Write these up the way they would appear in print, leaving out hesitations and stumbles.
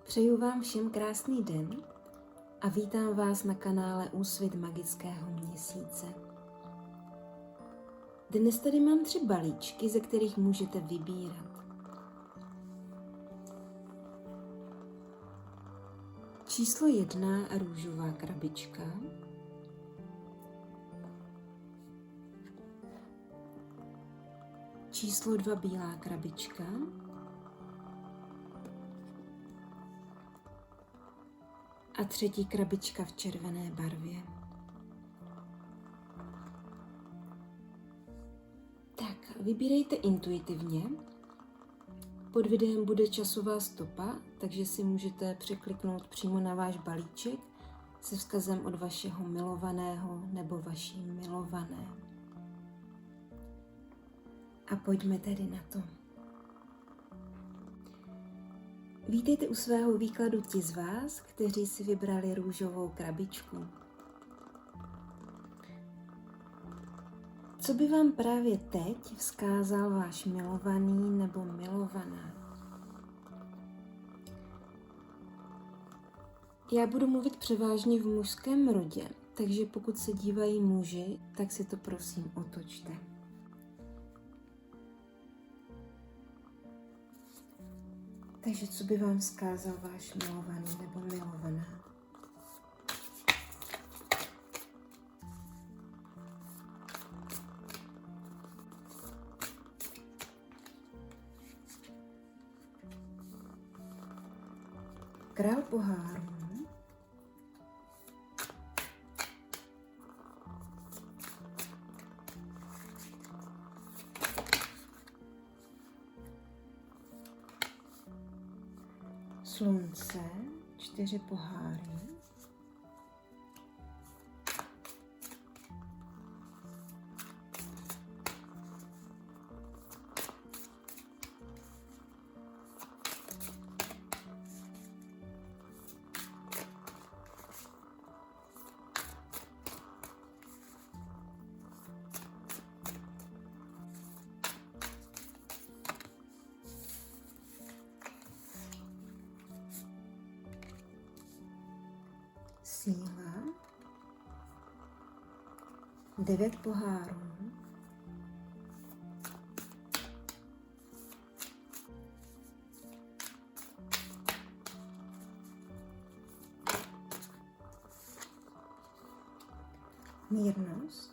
Přeju vám všem krásný den a vítám vás na kanále Úsvit magického měsíce. Dnes tady mám 3 balíčky, ze kterých můžete vybírat. Číslo 1 růžová krabička. Číslo 2 bílá krabička. A 3. krabička v červené barvě. Tak, vybírejte intuitivně. Pod videem bude časová stopa, takže si můžete překliknout přímo na váš balíček se vzkazem od vašeho milovaného nebo vaší milované. A pojďme tedy na to. Vítejte u svého výkladu ti z vás, kteří si vybrali růžovou krabičku. Co by vám právě teď vzkázal váš milovaný nebo milovaná? Já budu mluvit převážně v mužském rodě, takže pokud se dívají muži, tak si to prosím otočte. Takže co by vám vzkázal váš milovaný nebo milovaná? Král pohárů. Slunce, 4 poháry. Síla, 9 pohárů, mírnost,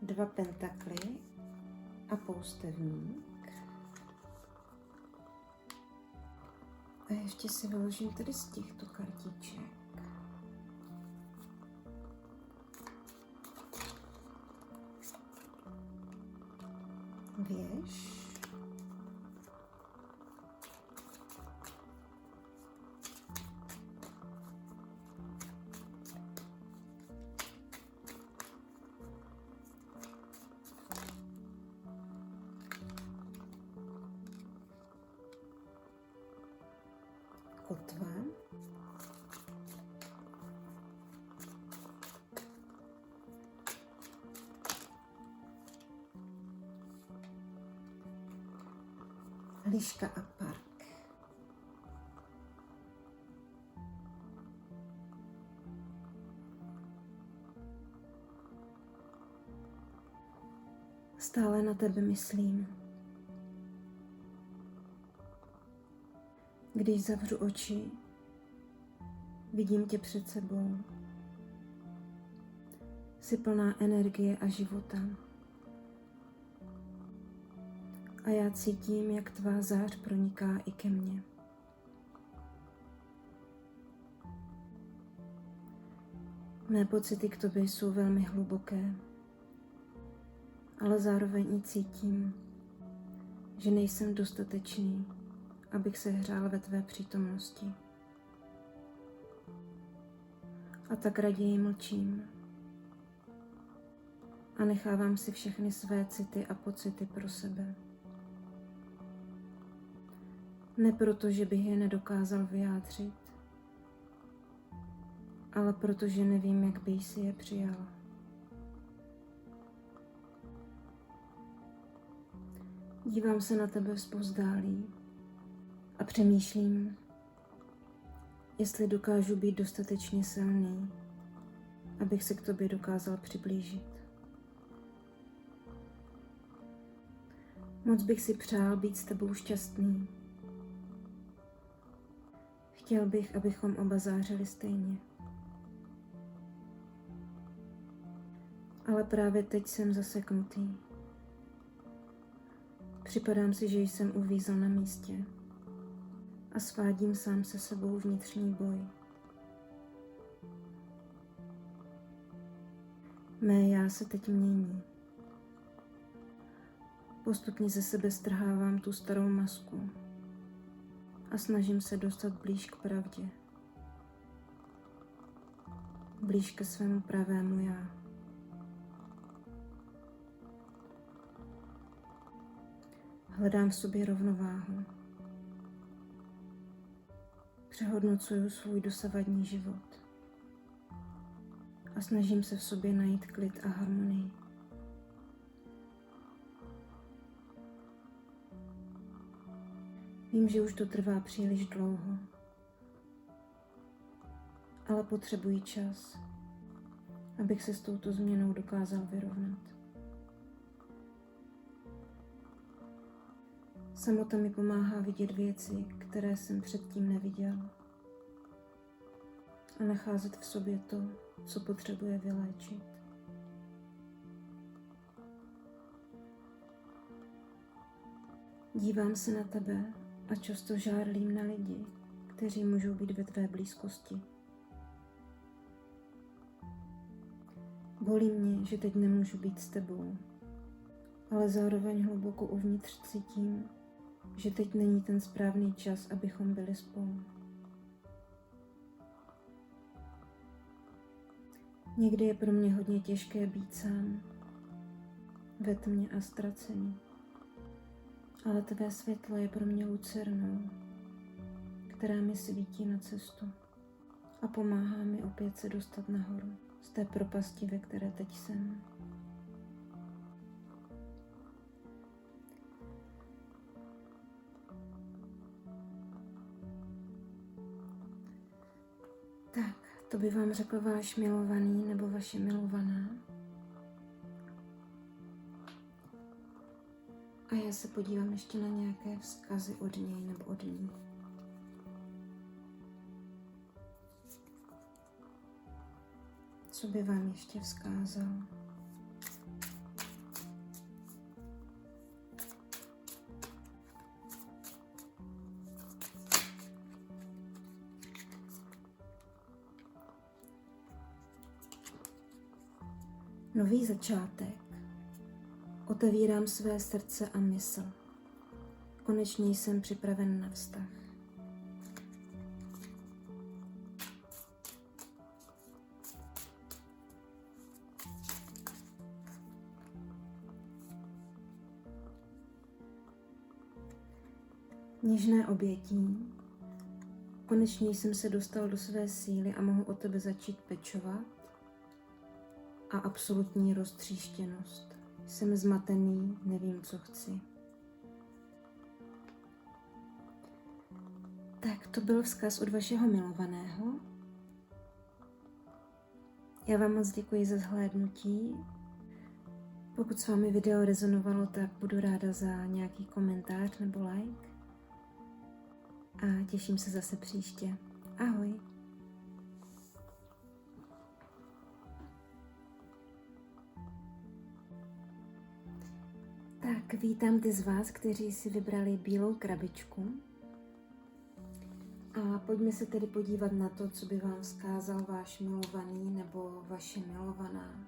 2 pentakly a poustevník. A ještě si vyložím tady z těchto kartiček. Věž. Kotva. Liška a park. Stále na tebe myslím. Když zavřu oči, vidím tě před sebou. Jsi plná energie a života. A já cítím, jak tvá zář proniká i ke mně. Mé pocity k tobě jsou velmi hluboké, ale zároveň i cítím, že nejsem dostatečný, abych se hřál ve tvé přítomnosti. A tak raději mlčím a nechávám si všechny své city a pocity pro sebe. Ne proto, že bych je nedokázal vyjádřit, ale protože nevím, jak bych si je přijal. Dívám se na tebe zpovzdálí a přemýšlím, jestli dokážu být dostatečně silný, abych se k tobě dokázal přiblížit. Moc bych si přál být s tebou šťastný. Chtěl bych, abychom oba zářili stejně. Ale právě teď jsem zaseknutý. Připadám si, že jsem uvízl na místě a svádím sám se sebou vnitřní boj. Mé já se teď mění. Postupně ze sebe strhávám tu starou masku a snažím se dostat blíž k pravdě. Blíž ke svému pravému já. Hledám v sobě rovnováhu. Přehodnocuju svůj dosavadní život a snažím se v sobě najít klid a harmonii. Vím, že už to trvá příliš dlouho, ale potřebuji čas, abych se s touto změnou dokázal vyrovnat. Samota mi pomáhá vidět věci, které jsem předtím neviděl, a nacházet v sobě to, co potřebuje vyléčit. Dívám se na tebe a často žárlím na lidi, kteří můžou být ve tvé blízkosti. Bolí mě, že teď nemůžu být s tebou, ale zároveň hluboko uvnitř cítím, že teď není ten správný čas, abychom byli spolu. Někdy je pro mě hodně těžké být sám, ve tmě a ztracený. Ale tvé světlo je pro mě lucernou, která mi svítí na cestu a pomáhá mi opět se dostat nahoru z té propasti, ve které teď jsem. Tak, to by vám řekl váš milovaný nebo vaše milovaná. A já se podívám ještě na nějaké vzkazy od něj nebo od ní. Co by vám ještě vzkázal? Nový začátek. Otevírám své srdce a mysl. Konečně jsem připraven na vztah. Něžné obětí. Konečně jsem se dostal do své síly a mohu o tebe začít pečovat. A absolutní roztříštěnost. Jsem zmatený, nevím, co chci. Tak to byl vzkaz od vašeho milovaného. Já vám moc děkuji za zhlédnutí. Pokud s vámi video rezonovalo, tak budu ráda za nějaký komentář nebo like. A těším se zase příště. Ahoj! Tak vítám ty z vás, kteří si vybrali bílou krabičku. A pojďme se tedy podívat na to, co by vám vzkázal váš milovaný nebo vaše milovaná.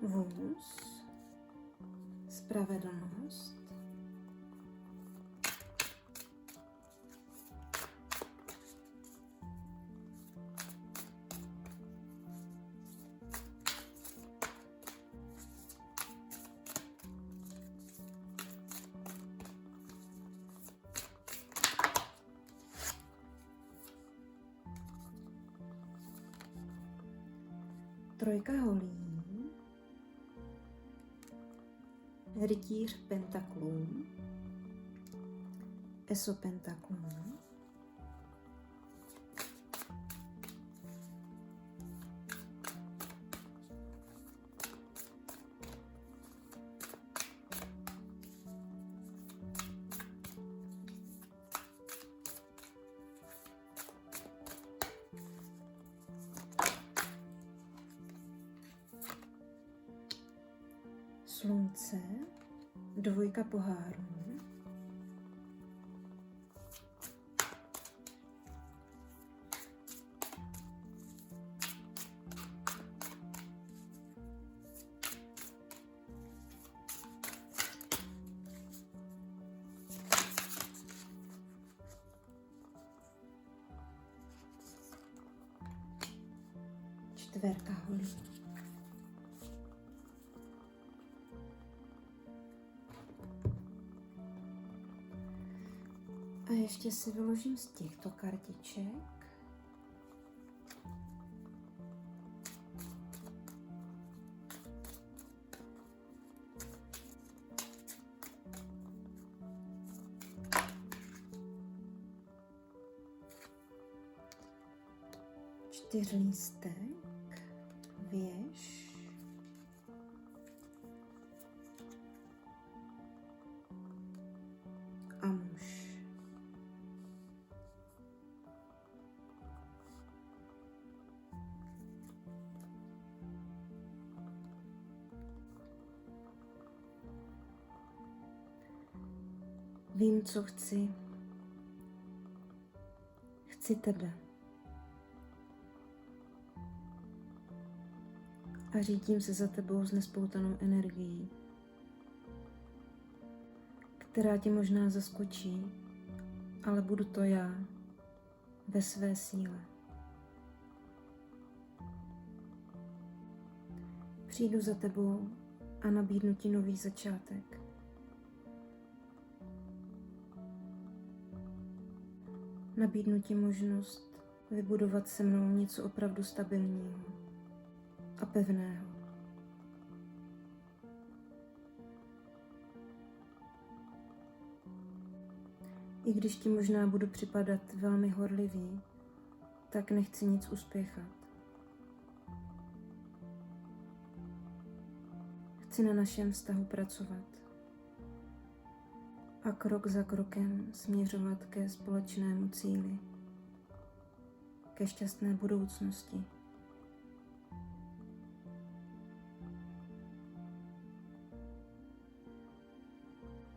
Vůz, spravedlnost, Trojka holí, rytíř pentaklů, eso pentaklů, slunce, dvojka pohárů, čtverka holí. A ještě si vyložím z těchto kartiček. Čtyřlístek, věž, a muž. Vím, co chci. Chci tebe. A řídím se za tebou s nespoutanou energií, která tě možná zaskočí, ale budu to já ve své síle. Přijdu za tebou a nabídnu ti nový začátek. Nabídnu ti možnost vybudovat se mnou něco opravdu stabilního a pevného. I když ti možná budu připadat velmi horlivý, tak nechci nic uspěchat. Chci na našem vztahu pracovat a krok za krokem směřovat ke společnému cíli, ke šťastné budoucnosti.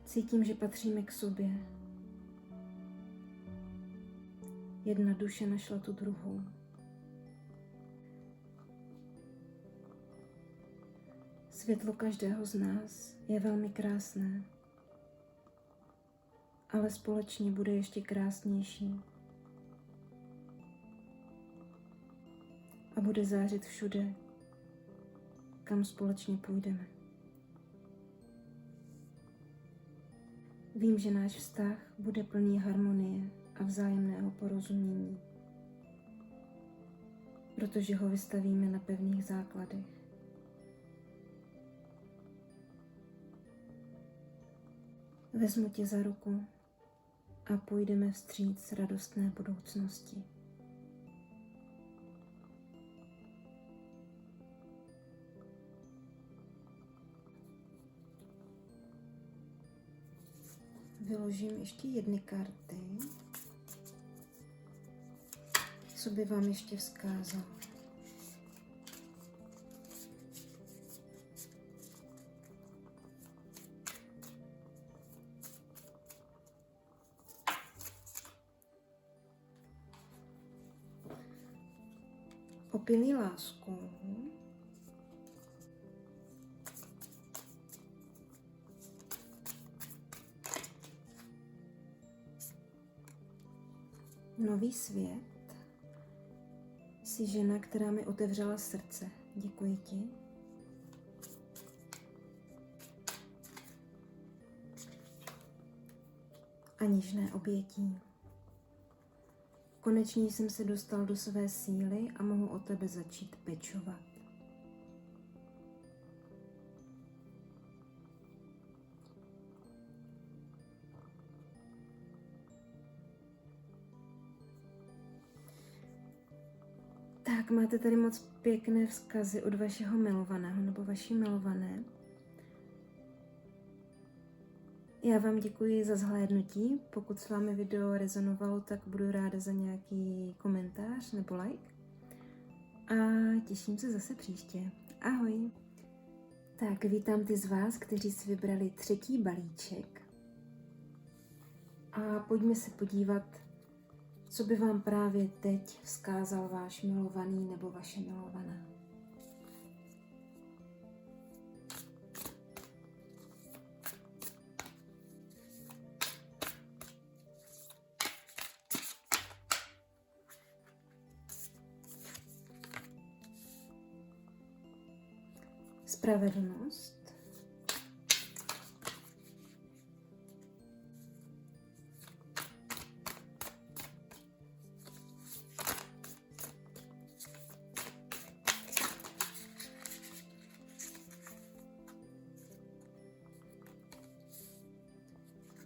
Cítím, že patříme k sobě. Jedna duše našla tu druhou. Světlo každého z nás je velmi krásné, ale společně bude ještě krásnější. A bude zářit všude, kam společně půjdeme. Vím, že náš vztah bude plný harmonie a vzájemného porozumění, protože ho vystavíme na pevných základech. Vezmu tě za ruku a půjdeme vstříc radostné budoucnosti. Vyložím ještě jedny karty, co by vám ještě vzkázal. Opilý láskou. Nový svět. Jsi žena, která mi otevřela srdce. Děkuji ti. A něžné obětí. Konečně jsem se dostal do své síly a mohu o tebe začít pečovat. Tak, máte tady moc pěkné vzkazy od vašeho milovaného nebo vaší milované. Já vám děkuji za zhlédnutí. Pokud s vámi video rezonovalo, tak budu ráda za nějaký komentář nebo like. A těším se zase příště. Ahoj! Tak, vítám ty z vás, kteří si vybrali 3. balíček. A pojďme se podívat, co by vám právě teď vzkázal váš milovaný nebo vaše milovaná. Spravedlnost.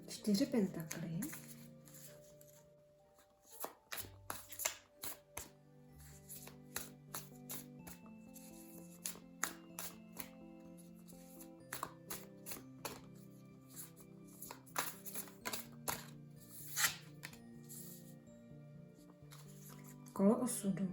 Čtyři pentakly. Kolo osudu.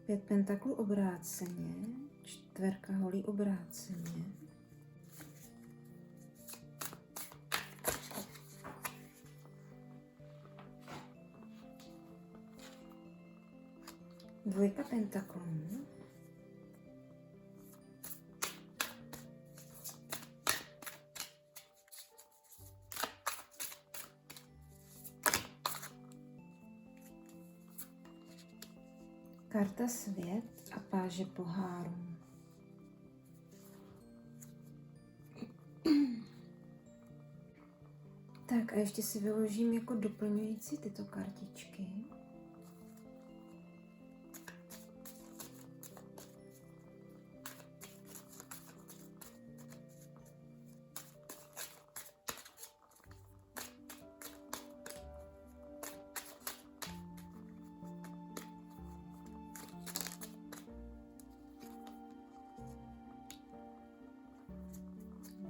Pět pentaklů obráceně, čtverka holí obráceně. Dvojka pentaklů. Karta svět a páže pohárů. Tak a ještě si vyložím jako doplňující tyto kartičky.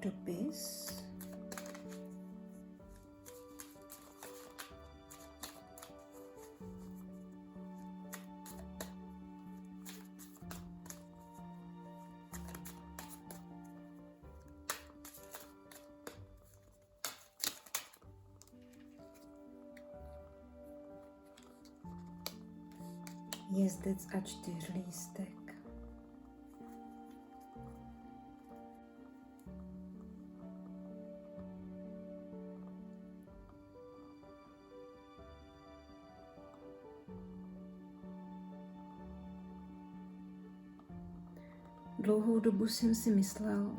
Dopis. Jezdec a čtyřlístek. Dlouhou dobu jsem si myslel,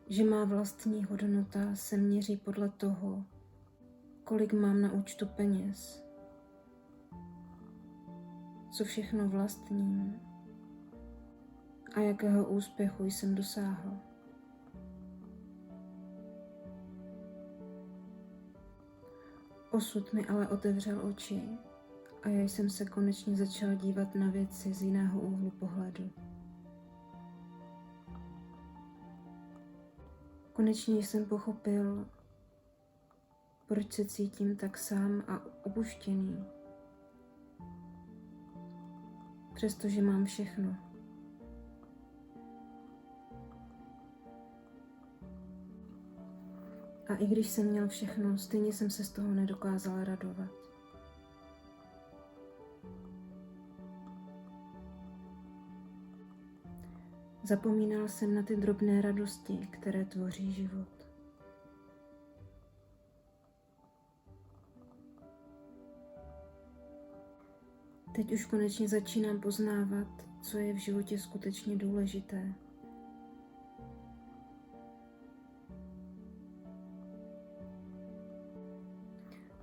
že má vlastní hodnota se měří podle toho, kolik mám na účtu peněz, co všechno vlastním a jakého úspěchu jsem dosáhl. Osud mi ale otevřel oči a já jsem se konečně začal dívat na věci z jiného úhlu pohledu. Konečně jsem pochopil, proč se cítím tak sám a opuštěný, přestože mám všechno. A i když jsem měl všechno, stejně jsem se z toho nedokázala radovat. Zapomínal jsem na ty drobné radosti, které tvoří život. Teď už konečně začínám poznávat, co je v životě skutečně důležité.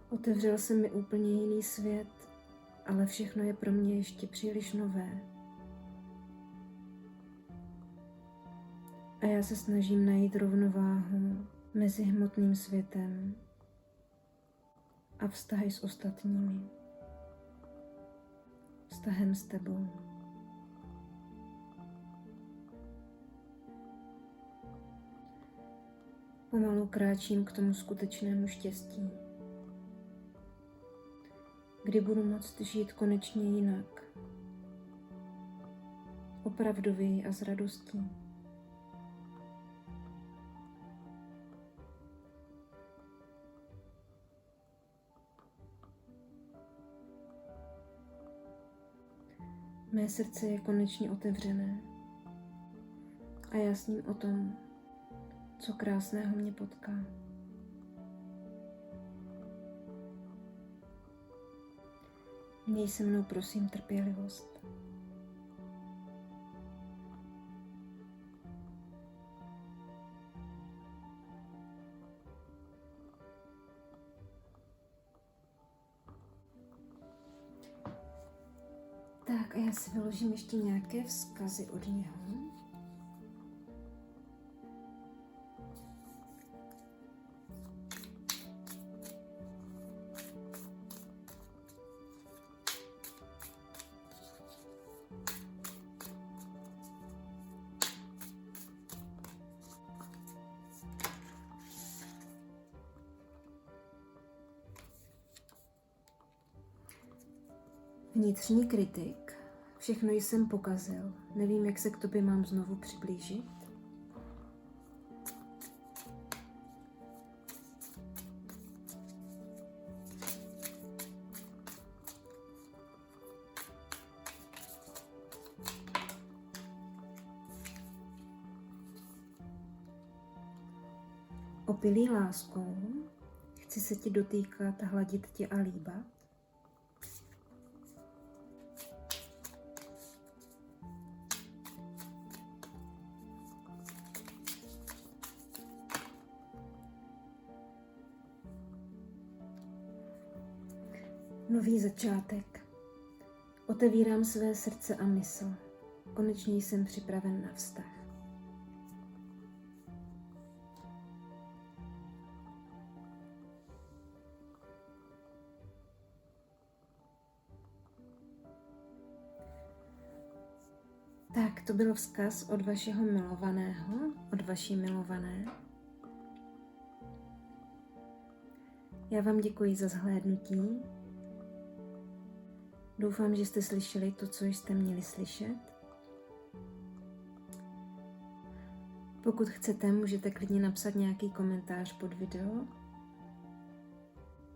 Otevřel se mi úplně jiný svět, ale všechno je pro mě ještě příliš nové. A já se snažím najít rovnováhu mezi hmotným světem a vztahy s ostatními. Vztahem s tebou. Pomalu kráčím k tomu skutečnému štěstí, kdy budu moct žít konečně jinak, opravdově a s radostí. Mé srdce je konečně otevřené a já s ním o tom, co krásného mě potká. Měj se mnou prosím trpělivost. Tak a já si vyložím ještě nějaké vzkazy od něho. Vnitřní kritik. Všechno jsem pokazil. Nevím, jak se k tobě mám znovu přiblížit. Opilý láskou. Chci se ti dotýkat, hladit tě a líbat. Nový začátek. Otevírám své srdce a mysl. Konečně jsem připraven na vztah. Tak, to byl vzkaz od vašeho milovaného, od vaší milované. Já vám děkuji za zhlédnutí. Doufám, že jste slyšeli to, co jste měli slyšet. Pokud chcete, můžete klidně napsat nějaký komentář pod video.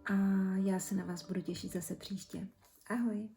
A já se na vás budu těšit zase příště. Ahoj!